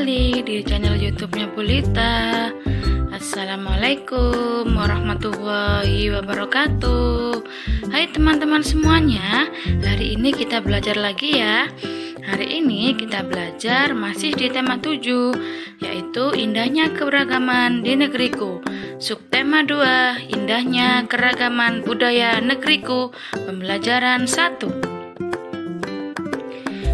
kembali di channel YouTube-nya Bulita. Assalamualaikum warahmatullahi wabarakatuh. Hai teman-teman semuanya, hari ini kita belajar lagi ya. Hari ini kita belajar masih di tema 7, yaitu indahnya keberagaman di negeriku. Subtema 2, indahnya keragaman budaya negeriku, pembelajaran 1.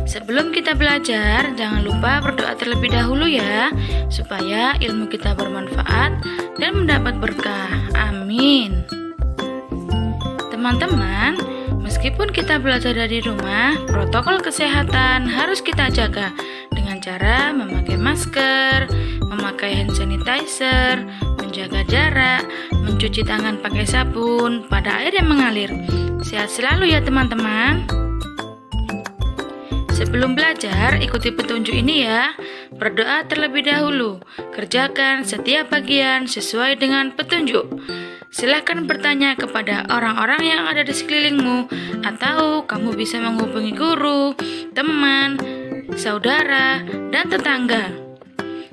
Sebelum kita belajar, jangan lupa berdoa terlebih dahulu ya, supaya ilmu kita bermanfaat dan mendapat berkah. Amin. Teman-teman, meskipun kita belajar dari rumah, protokol kesehatan harus kita jaga dengan cara memakai masker, memakai hand sanitizer, menjaga jarak, mencuci tangan pakai sabun pada air yang mengalir. Sehat selalu ya teman-teman. Sebelum belajar, ikuti petunjuk ini ya. Berdoa terlebih dahulu. Kerjakan setiap bagian sesuai dengan petunjuk. Silahkan bertanya kepada orang-orang yang ada di sekelilingmu, atau kamu bisa menghubungi guru, teman, saudara, dan tetangga.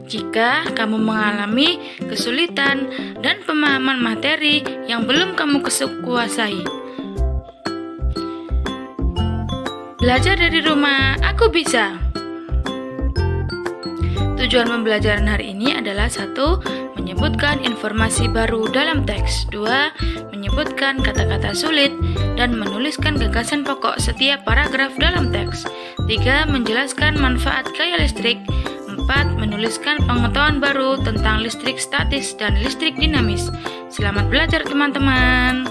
Jika kamu mengalami kesulitan dan pemahaman materi yang belum kamu kuasai. Belajar dari rumah, aku bisa. Tujuan pembelajaran hari ini adalah 1. Menyebutkan informasi baru dalam teks. 2. Menyebutkan kata-kata sulit dan menuliskan gagasan pokok setiap paragraf dalam teks. 3. Menjelaskan manfaat gaya listrik. 4. Menuliskan pengetahuan baru tentang listrik statis dan listrik dinamis. Selamat belajar teman-teman.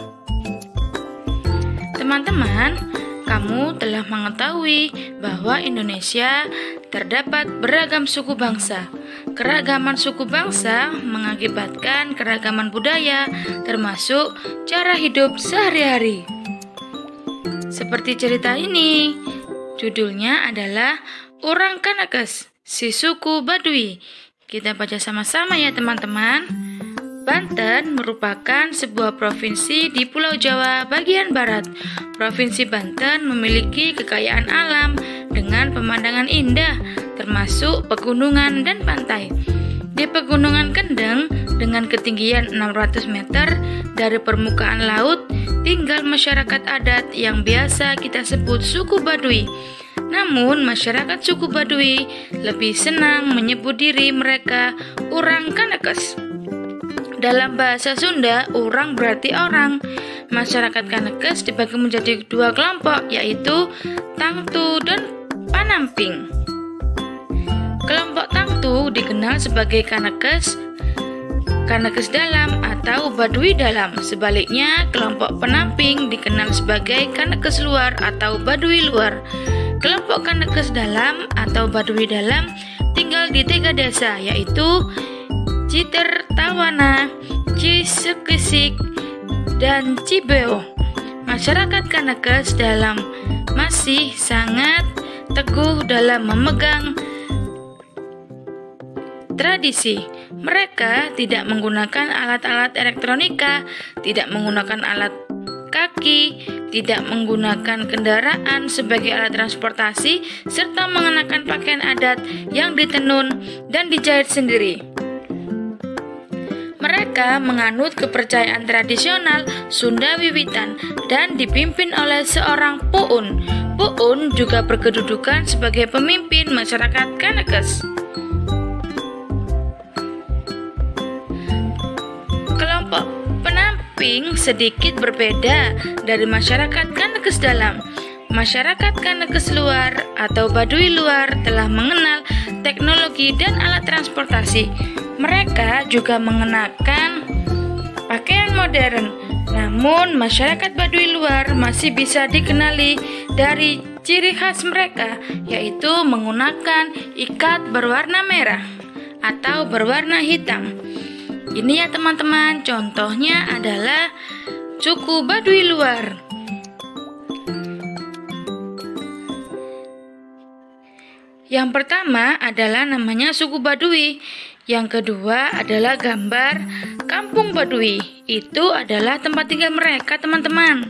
Teman-teman, kamu telah mengetahui bahwa Indonesia terdapat beragam suku bangsa. Keragaman suku bangsa mengakibatkan keragaman budaya, termasuk cara hidup sehari-hari. Seperti cerita ini, judulnya adalah Orang Kanekes, si suku Baduy. Kita baca sama-sama ya teman-teman. Banten merupakan sebuah provinsi di Pulau Jawa bagian barat. Provinsi Banten memiliki kekayaan alam dengan pemandangan indah, termasuk pegunungan dan pantai. Di Pegunungan Kendeng, dengan ketinggian 600 meter dari permukaan laut, tinggal masyarakat adat yang biasa kita sebut suku Baduy. Namun, masyarakat suku Baduy lebih senang menyebut diri mereka Orang Kanekes. Dalam bahasa Sunda, orang berarti orang. Masyarakat Kanekes dibagi menjadi 2 kelompok, yaitu Tangtu dan Panamping. Kelompok Tangtu dikenal sebagai Kanekes dalam atau Baduy dalam. Sebaliknya, kelompok Penamping dikenal sebagai Kanekes luar atau Baduy luar. Kelompok Kanekes dalam atau Baduy dalam tinggal di 3 desa, yaitu Citertawana, Cisekisik, dan Cibeo. Masyarakat Kanekes dalam masih sangat teguh dalam memegang tradisi. Mereka tidak menggunakan alat-alat elektronika, tidak menggunakan alat kaki, tidak menggunakan kendaraan sebagai alat transportasi, serta mengenakan pakaian adat yang ditenun dan dijahit sendiri. Mereka menganut kepercayaan tradisional Sunda wiwitan dan dipimpin oleh seorang puun. Puun juga berkedudukan sebagai pemimpin masyarakat Kanekes. Kelompok Penamping sedikit berbeda dari masyarakat Kanekes dalam. Masyarakat Kanekes luar atau Baduy luar telah mengenal teknologi dan alat transportasi. Mereka juga mengenakan pakaian modern. Namun, masyarakat Baduy luar masih bisa dikenali dari ciri khas mereka, yaitu menggunakan ikat berwarna merah atau berwarna hitam. Ini ya teman-teman, contohnya adalah suku Baduy luar. Yang pertama adalah namanya suku Baduy. Yang kedua adalah gambar kampung Baduy. Itu adalah tempat tinggal mereka, teman-teman.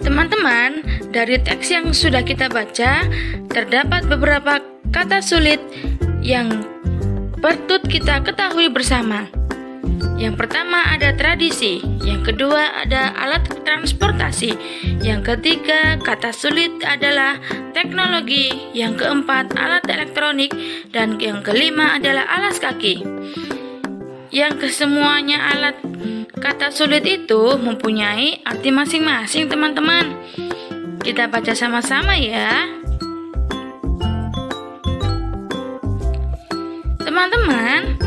Teman-teman, dari teks yang sudah kita baca, terdapat beberapa kata sulit yang patut kita ketahui bersama. Yang pertama ada tradisi, yang kedua ada alat transportasi, yang ketiga kata sulit adalah teknologi, yang keempat alat elektronik, dan yang kelima adalah alas kaki. Yang kesemuanya alat kata sulit itu mempunyai arti masing-masing, teman-teman. Kita baca sama-sama ya. Teman-teman,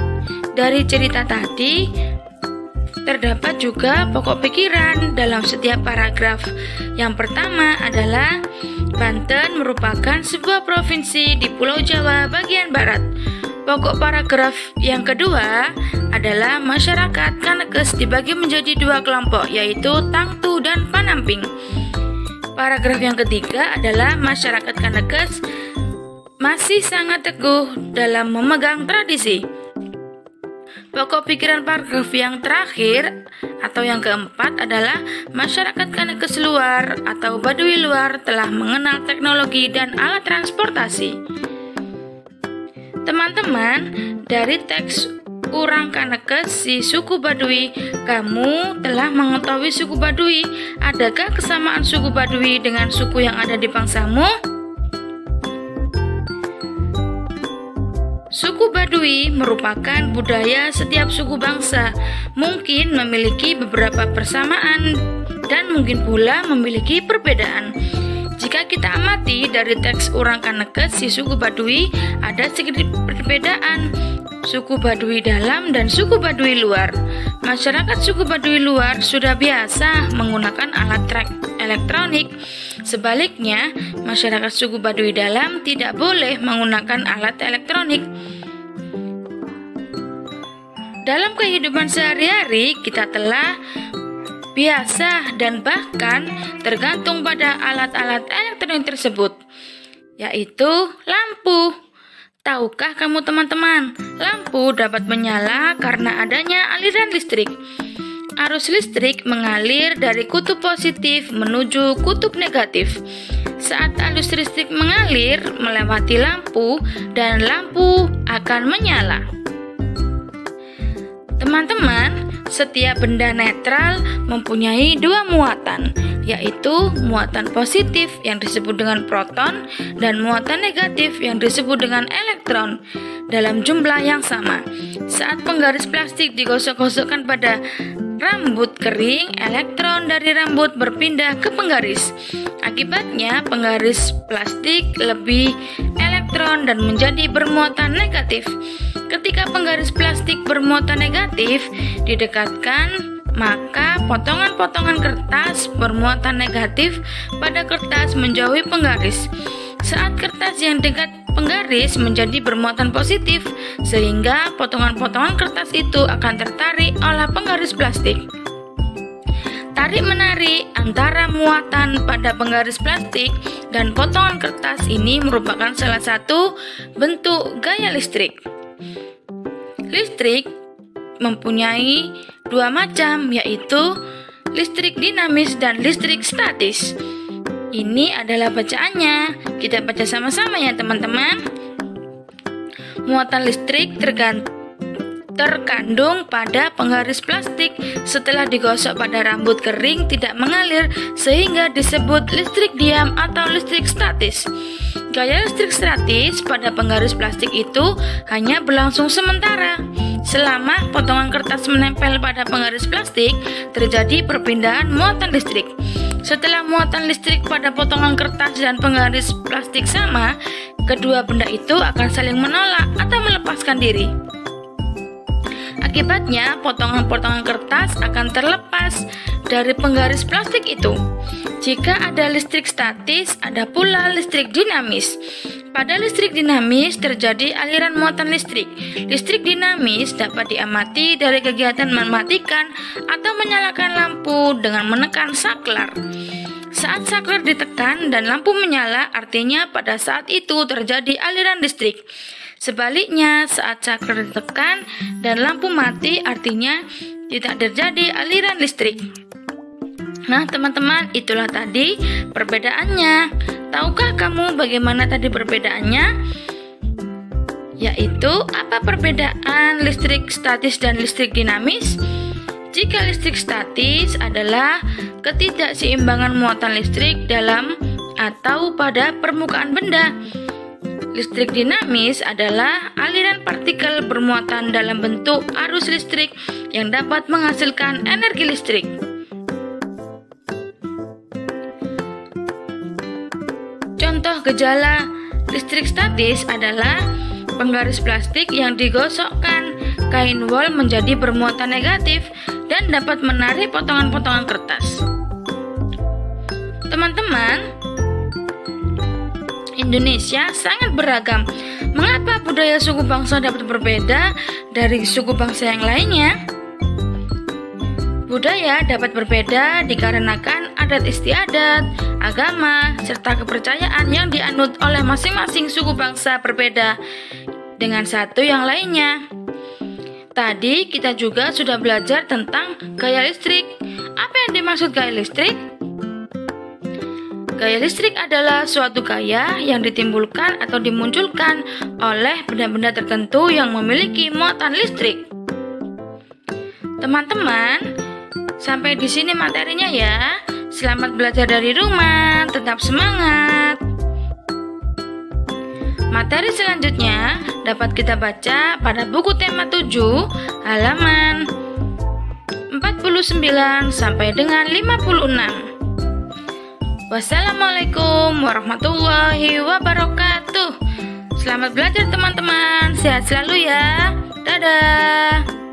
dari cerita tadi terdapat juga pokok pikiran dalam setiap paragraf. Yang pertama adalah Banten merupakan sebuah provinsi di Pulau Jawa bagian barat. Pokok paragraf yang kedua adalah masyarakat Kanekes dibagi menjadi dua kelompok, yaitu Tangtu dan Panamping. Paragraf yang ketiga adalah masyarakat Kanekes masih sangat teguh dalam memegang tradisi. Pokok pikiran paragraf yang terakhir atau yang keempat adalah masyarakat Kanekes luar atau Baduy luar telah mengenal teknologi dan alat transportasi. Teman-teman, dari teks Urang Kanekes si suku Baduy, kamu telah mengetahui suku Baduy. Adakah kesamaan suku Baduy dengan suku yang ada di bangsamu? Suku Baduy merupakan budaya setiap suku bangsa, mungkin memiliki beberapa persamaan dan mungkin pula memiliki perbedaan. Jika kita amati dari teks Urang Kanekes si suku Baduy, ada sedikit perbedaan suku Baduy dalam dan suku Baduy luar. Masyarakat suku Baduy luar sudah biasa menggunakan alat elektronik. Sebaliknya, masyarakat suku Baduy dalam tidak boleh menggunakan alat elektronik. Dalam kehidupan sehari-hari, kita telah biasa dan bahkan tergantung pada alat-alat elektronik tersebut, yaitu lampu. Tahukah kamu teman-teman, lampu dapat menyala karena adanya aliran listrik. Arus listrik mengalir dari kutub positif menuju kutub negatif. Saat arus listrik mengalir melewati lampu dan lampu akan menyala. Teman-teman, setiap benda netral mempunyai dua muatan, yaitu muatan positif yang disebut dengan proton dan muatan negatif yang disebut dengan elektron dalam jumlah yang sama. Saat penggaris plastik digosok-gosokkan pada rambut kering, elektron dari rambut berpindah ke penggaris. Akibatnya, penggaris plastik lebih elektron dan menjadi bermuatan negatif. Ketika penggaris plastik bermuatan negatif didekatkan, maka potongan-potongan kertas bermuatan negatif pada kertas menjauhi penggaris. Saat kertas yang dekat penggaris menjadi bermuatan positif, sehingga potongan-potongan kertas itu akan tertarik oleh penggaris plastik. Tarik-menarik antara muatan pada penggaris plastik dan potongan kertas ini merupakan salah satu bentuk gaya listrik. Listrik mempunyai dua macam, yaitu listrik dinamis dan listrik statis. Ini adalah bacaannya. Kita baca sama-sama ya teman-teman. Muatan listrik terkandung pada penggaris plastik. Setelah digosok pada rambut kering tidak mengalir, sehingga disebut listrik diam atau listrik statis. Gaya listrik statis pada penggaris plastik itu hanya berlangsung sementara. Selama potongan kertas menempel pada penggaris plastik, terjadi perpindahan muatan listrik. Setelah muatan listrik pada potongan kertas dan penggaris plastik sama, kedua benda itu akan saling menolak atau melepaskan diri. Akibatnya, potongan-potongan kertas akan terlepas dari penggaris plastik itu. Jika ada listrik statis, ada pula listrik dinamis. Pada listrik dinamis terjadi aliran muatan listrik. Listrik dinamis dapat diamati dari kegiatan mematikan atau menyalakan lampu dengan menekan saklar. Saat saklar ditekan dan lampu menyala, artinya pada saat itu terjadi aliran listrik. Sebaliknya, saat saklar ditekan dan lampu mati, artinya tidak terjadi aliran listrik. Nah teman-teman, itulah tadi perbedaannya. Tahukah kamu bagaimana tadi perbedaannya? yaitu apa perbedaan listrik statis dan listrik dinamis? Jika listrik statis adalah ketidakseimbangan muatan listrik dalam atau pada permukaan benda. Listrik dinamis adalah aliran partikel bermuatan dalam bentuk arus listrik yang dapat menghasilkan energi listrik. Contoh gejala listrik statis adalah penggaris plastik yang digosokkan kain wol menjadi bermuatan negatif dan dapat menarik potongan-potongan kertas. Teman-teman, Indonesia sangat beragam. Mengapa budaya suku bangsa dapat berbeda dari suku bangsa yang lainnya? Budaya dapat berbeda dikarenakan adat istiadat, agama, serta kepercayaan yang dianut oleh masing-masing suku bangsa berbeda dengan satu yang lainnya. Tadi kita juga sudah belajar tentang gaya listrik. Apa yang dimaksud gaya listrik? Gaya listrik adalah suatu gaya yang ditimbulkan atau dimunculkan oleh benda-benda tertentu yang memiliki muatan listrik. Teman-teman, sampai di sini materinya ya. Selamat belajar dari rumah, tetap semangat. Materi selanjutnya dapat kita baca pada buku tema 7 halaman 49 sampai dengan 56. Wassalamualaikum warahmatullahi wabarakatuh. Selamat belajar teman-teman, sehat selalu ya. Dadah.